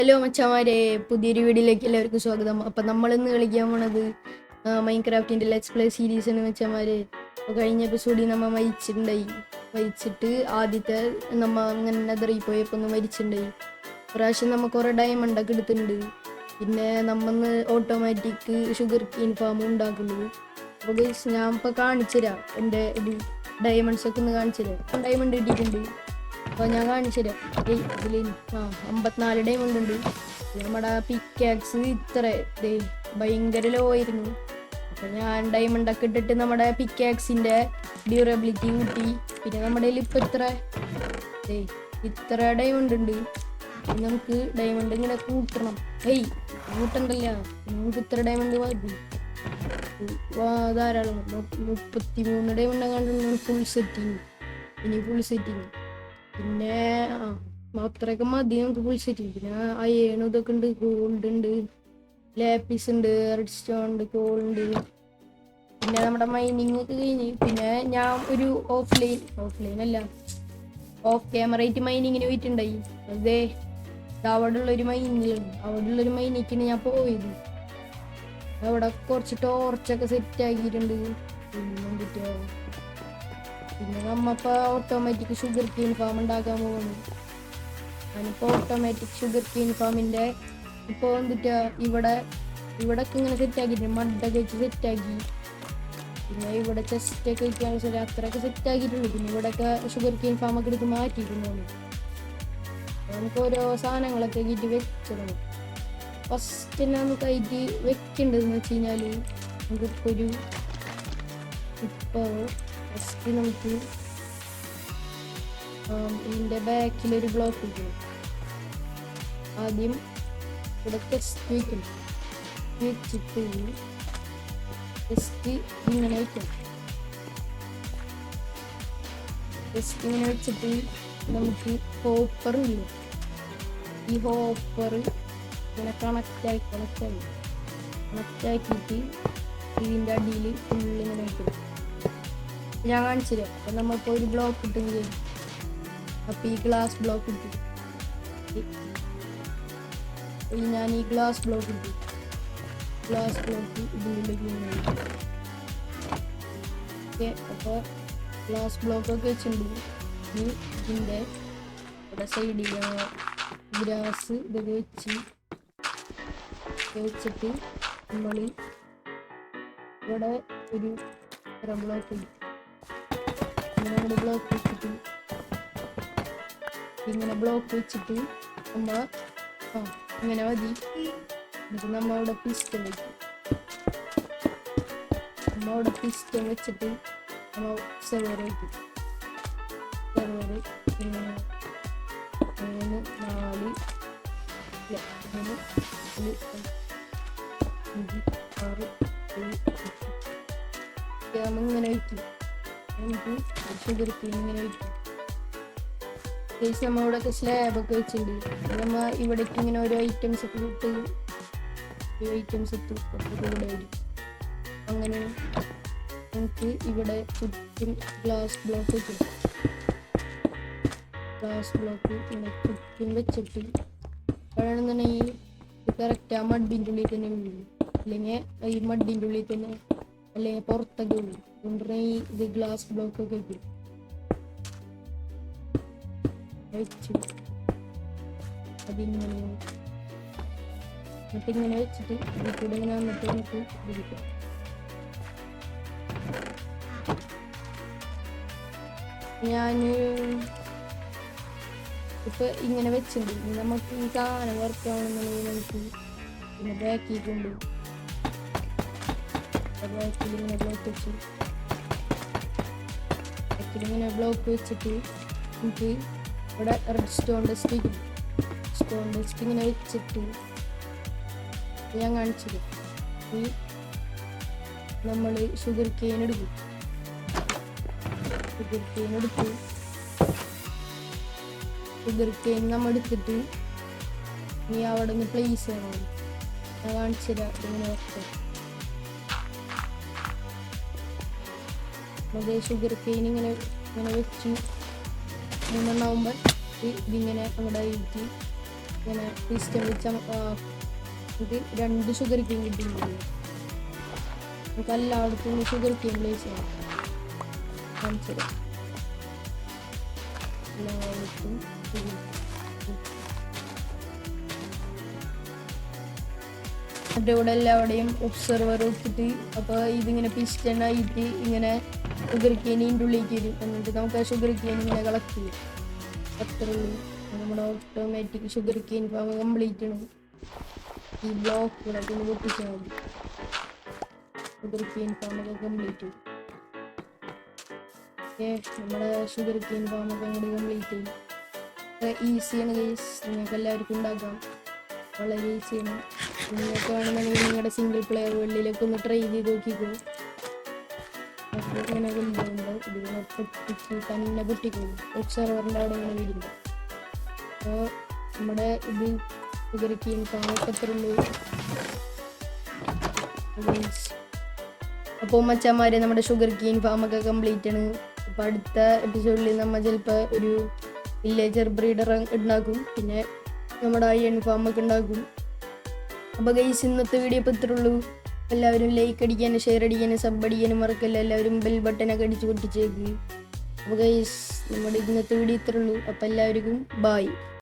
Hello മച്ചാമാരെ, പുതിയൊരു വീഡിയോയിലേക്ക് എല്ലാവർക്കും സ്വാഗതം. അപ്പം നമ്മളിന്ന് കളിക്കാൻ പോണത് മൈൻക്രാഫ്റ്റിൻ്റെ ലെറ്റ്സ് പ്ലേ സീരീസാണ് മച്ചാമാരെ. അപ്പോൾ കഴിഞ്ഞ എപ്പിസോഡിൽ നമ്മൾ മരിച്ചിട്ട് ആദ്യത്തെ നമ്മൾ അങ്ങനെ നെതറിൽ പോയപ്പോൾ ഒന്ന് മരിച്ചിട്ടുണ്ടായി. പ്രാവശ്യം നമ്മൾ കുറേ ഡയമണ്ടൊക്കെ എടുത്തിട്ടുണ്ട്. പിന്നെ നമ്മന്ന് ഓട്ടോമാറ്റിക് ഷുഗർ കീൻ ഫാം ഉണ്ടാക്കുന്നത്. അപ്പോൾ ഗൈസ് ഞാൻ ഇപ്പോൾ കാണിച്ചു തരാം, എൻ്റെ ഇത് ഡയമണ്ട്സൊക്കെ ഒന്ന് കാണിച്ചു തരാം. ഡയമണ്ട് കിട്ടിയിട്ടുണ്ട്. അപ്പോൾ ഞാൻ കാണിച്ചു തരാം. ഇതിൽ 54 ഡയമണ്ട് ഉണ്ട്. നമ്മുടെ പിക്കാക്സ് ഇത്ര ഭയങ്കര ലോ ആയിരുന്നു. അപ്പോൾ ഞാൻ ഡയമണ്ടൊക്കെ ഇട്ടിട്ട് നമ്മുടെ പിക്കാക്സിൻ്റെ ഡ്യൂറബിലിറ്റി കൂട്ടി. പിന്നെ നമ്മുടെ കയ്യിൽ ഇപ്പോൾ ഇത്ര ഡയമണ്ട് ഉണ്ട്. നമുക്ക് ഡയമണ്ട് ഇങ്ങനെ കൂട്ടണം. കൂട്ടണ്ടല്ല, നമുക്ക് ഇത്ര ഡയമണ്ട് മതി. ധാരാളം 33 ഡയമണ്ട് കണ്ടു ഫുൾ സെറ്റിങ്. ഇനി ഫുൾ സെറ്റിങ് പിന്നെ അത്രയൊക്കെ മതി നമുക്ക് ഫുൾ സെറ്റിങ്. പിന്നെ അയേൺ ഇതൊക്കെ ഉണ്ട്, ഗോൾഡ് ഉണ്ട്, ലാപ്പിസ് ഉണ്ട്, റെഡ് സ്റ്റോൺ ഉണ്ട്, കോൾ ഉണ്ട്. പിന്നെ നമ്മുടെ മൈനിങ് ഒക്കെ കഴിഞ്ഞ് പിന്നെ ഞാൻ ഒരു ഓഫ് ക്യാമറയായിട്ട് മൈനിങ്ങിന് പോയിട്ടുണ്ടായി. അതെ അവിടെയുള്ളൊരു അവിടെയുള്ളൊരു മൈനിക്കാണ് ഞാൻ പോയത്. അവിടെ കുറച്ച് ടോർച്ചൊക്കെ സെറ്റ് ആക്കിയിട്ടുണ്ട്. പിന്നെ നമ്മപ്പോൾ ഓട്ടോമാറ്റിക് ഷുഗർ കീൻ ഫാം ഉണ്ടാക്കാൻ പോകുന്നു. ഞാനിപ്പോൾ ഓട്ടോമാറ്റിക് ഷുഗർ കീൻ ഫാമിൻ്റെ ഇപ്പോൾ ഇവിടൊക്കെ ഇങ്ങനെ സെറ്റാക്കിയിട്ടുണ്ട്. മഡൊക്കെ വെച്ച് സെറ്റാക്കി. പിന്നെ ഇവിടെ ചെസ്റ്റൊക്കെ വയ്ക്കാൻ അത്രയൊക്കെ സെറ്റാക്കിയിട്ടുണ്ട്. പിന്നെ ഇവിടെയൊക്കെ ഷുഗർ കീൻ ഫാമൊക്കെ എടുത്ത് മാറ്റിയിട്ടുണ്ട്. നമുക്ക് ഓരോ സാധനങ്ങളൊക്കെ ആക്കിയിട്ട് വെച്ചിടണം. ഫസ്റ്റ് നമുക്കായിട്ട് വെക്കേണ്ടതെന്ന് വെച്ച് കഴിഞ്ഞാൽ ഇപ്പോൾ ഫസ്റ്റ് നമുക്ക് ഇതിൻ്റെ ബാക്കിലൊരു ബ്ലോക്ക് വയ്ക്കണം. ആദ്യം ഇവിടെ ടെസ്റ്റ് വയ്ക്കണം. വെച്ചിട്ട് ടെസ്റ്റ് ഇങ്ങനെ വയ്ക്കണം. ടെസ്റ്റ് ഇങ്ങനെ വെച്ചിട്ട് നമുക്ക് ഹോപ്പർ ഇല്ല, ഈ ഹോപ്പർ ഇങ്ങനെ കണക്റ്റാക്കിയിട്ട് ഇതിൻ്റെ അടിയിൽ ഫുള്ളിങ്ങനെ വയ്ക്കണം. ഞാൻ കാണിച്ചു തരാം. അപ്പം നമ്മളിപ്പോൾ ഒരു ബ്ലോക്ക് ഇട്ടെങ്കിൽ അപ്പം ഈ ഗ്ലാസ് ബ്ലോക്ക് ഇട്ടു. ഞാൻ ഈ ഗ്ലാസ് ബ്ലോക്ക് ഇതിലേക്ക് ഓക്കെ. അപ്പോൾ ഗ്ലാസ് ബ്ലോക്കൊക്കെ വെച്ചിട്ടുണ്ട്. ഇതിൻ്റെ ഇവിടെ സൈഡിൽ ഗ്രാസ് ഇതൊക്കെ വെച്ചിട്ട് നമ്മൾ ഇവിടെ ഒരു ബ്ലോക്ക് ഇങ്ങനെ ബ്ലോക്ക് വെച്ചിട്ട് നമ്മൾ ഇങ്ങനെ മതി. എന്നിട്ട് നമ്മളിവിടെ പിസ്റ്റൺ വെച്ചിട്ട് നമ്മൾ സെർവർ വയ്ക്കും. ഇങ്ങനെ 3 4 5 6 ഇങ്ങനെ വയ്ക്കും. നമുക്ക് ഷുഗർ കീൻ ഇങ്ങനെ വയ്ക്കും. നമ്മളിവിടെയൊക്കെ സ്ലാബൊക്കെ വെച്ചിട്ടുണ്ട്. നമ്മൾ ഇവിടേക്ക് ഇങ്ങനെ ഓരോ ഐറ്റംസ് ഒക്കെ ഇട്ട് അങ്ങനെ നമുക്ക് ഇവിടെ ചുറ്റും ഗ്ലാസ് ബ്ലോക്ക് ഇങ്ങനെ ചുറ്റും വെച്ചിട്ട് വേണമെന്നുണ്ടെങ്കിൽ കറക്റ്റ് ആ മഡിൻ്റെ ഉള്ളിൽ തന്നെ വീഴും. അല്ലെങ്കിൽ ഈ മഡിൻ്റെ ഉള്ളിൽ തന്നെ അല്ലെങ്കിൽ പുറത്തൊക്കെ വീഴും. അതുകൊണ്ടുതന്നെ ഇത് ഗ്ലാസ് ബ്ലോക്കൊക്കെ വയ്ക്കും. വെച്ചു അതിങ്ങനെ എന്നിട്ടിങ്ങനെ വെച്ചിട്ട് ഇതിലൂടെ ഇങ്ങനെ വന്നിട്ട് നമുക്ക് പിടിക്കാം. ഞാൻ ഇപ്പം ഇങ്ങനെ വെച്ചിട്ടുണ്ട്. നമുക്ക് ഈ സാധനം വർക്ക് ആവണമെന്നുണ്ടെങ്കിൽ നമുക്ക് പിന്നെ ബാക്കിയിട്ടുണ്ട്. ബാക്കിലിങ്ങനെ ബ്ലോക്ക് വെച്ചിട്ട് നമുക്ക് ഇവിടെ റെഡ് സ്റ്റോൺ ടെസ്റ്റ് ഇങ്ങനെ വെച്ചിട്ട് ഞാൻ കാണിച്ചത് ഈ നമ്മൾ ഷുഗർ കെയിൻ എടുത്ത് നമ്മൾ എടുത്തിട്ട് നീ അവിടെ നിന്ന് പ്ലേസ് ചെയ്യണം. ഞാൻ കാണിച്ചു തരാം ഇങ്ങനെ വെക്കാം. അതേ ഷുഗർ കെയിൻ ഇങ്ങനെ വെച്ച് 3 ഇതിങ്ങനെ അങ്ങോട്ട് ഇരിക്കും. ഇങ്ങനെ സിസ്റ്റം വെച്ച ഇത് 2 ഷുഗർ കെയിൻ കിട്ടിയിട്ടുണ്ട്. നമുക്ക് എല്ലായിടത്തും ഷുഗർ കെയിൻ പ്ലേസ് ചെയ്യാം. കാണിച്ചത് എല്ലായിടത്തും മറ്റേ ഇവിടെ എല്ലാവിടെയും ഒബ്സർവർ വെച്ചിട്ട് അപ്പോൾ ഇതിങ്ങനെ പിസ്റ്റനായിട്ട് ഇങ്ങനെ ഷുഗർ കെയിനിൻ്റെ ഉള്ളിലേക്ക് വരും. എന്നിട്ട് നമുക്ക് ആ ഷുഗർ കെയിൻ ഇങ്ങനെ കളക്ട് ചെയ്യും. അത്രേ ഉള്ളൂ. നമ്മുടെ automatic sugar cane farm complete ആണ്. ഈ ബ്ലോക്ക് കൂടെ പിന്നെ പൊട്ടിച്ചാൽ മതി. ഷുഗർ കെയിൻ ഫാമൊക്കെ കംപ്ലീറ്റ് ചെയ്യും. ഓക്കെ, നമ്മുടെ ഷുഗർ കെയിൻ ഫാമൊക്കെ അങ്ങോട്ട് കംപ്ലീറ്റ് ചെയ്യും. ഈസിയാണ് ഗൈസ്, നിങ്ങൾക്ക് എല്ലാവർക്കും ഉണ്ടാക്കാം. വളരെ ഈസിയാണ്. നിങ്ങൾക്ക് വേണമെന്നുണ്ടെങ്കിൽ നിങ്ങളുടെ സിംഗിൾ പ്ലെയർ വേൾഡിലേക്ക് ഒന്ന് ട്രൈ ചെയ്ത് നോക്കിക്കോ. ഇങ്ങനെ കൊണ്ടുപോകുമ്പോൾ ഇതിങ്ങനെ പൊട്ടിച്ച് തന്നെ പൊട്ടിക്കോളും. ഒബ്സർവറിൻ്റെ അവിടെ ഇങ്ങനെ വീടില്ല. അപ്പോൾ നമ്മുടെ ഇത് ഷുഗർ കെയിൻ ഫാമൊക്കെ എത്ര ഉള്ളൂ. അപ്പോൾ മച്ചാന്മാരെ നമ്മുടെ ഷുഗർ കെയിൻ ഫാമൊക്കെ കംപ്ലീറ്റ് ആണ്. അപ്പോൾ അടുത്ത എപ്പിസോഡിൽ നമ്മൾ ചിലപ്പോൾ ഒരു വില്ലേജർ ബ്രീഡർ ഉണ്ടാക്കും. പിന്നെ നമ്മുടെ അയൺ ഫാമൊക്കെ ഉണ്ടാക്കും. അപ്പോൾ ഗൈസ് ഇന്നത്തെ വീഡിയോ ഇപ്പോൾ ഇത്രേ ഉള്ളൂ. എല്ലാവരും ലൈക്ക് അടിക്കാനും ഷെയർ അടിക്കാനും സബ് അടിക്കാനും മറക്കല്ല. എല്ലാവരും ബെൽ ബട്ടനൊക്കെ അടിച്ച് പൊട്ടിച്ചേക്ക്. അപ്പോൾ ഗൈസ് നമ്മുടെ ഇന്നത്തെ വീഡിയോ ഇത്രേ ഉള്ളൂ. അപ്പോൾ എല്ലാവർക്കും ബൈ.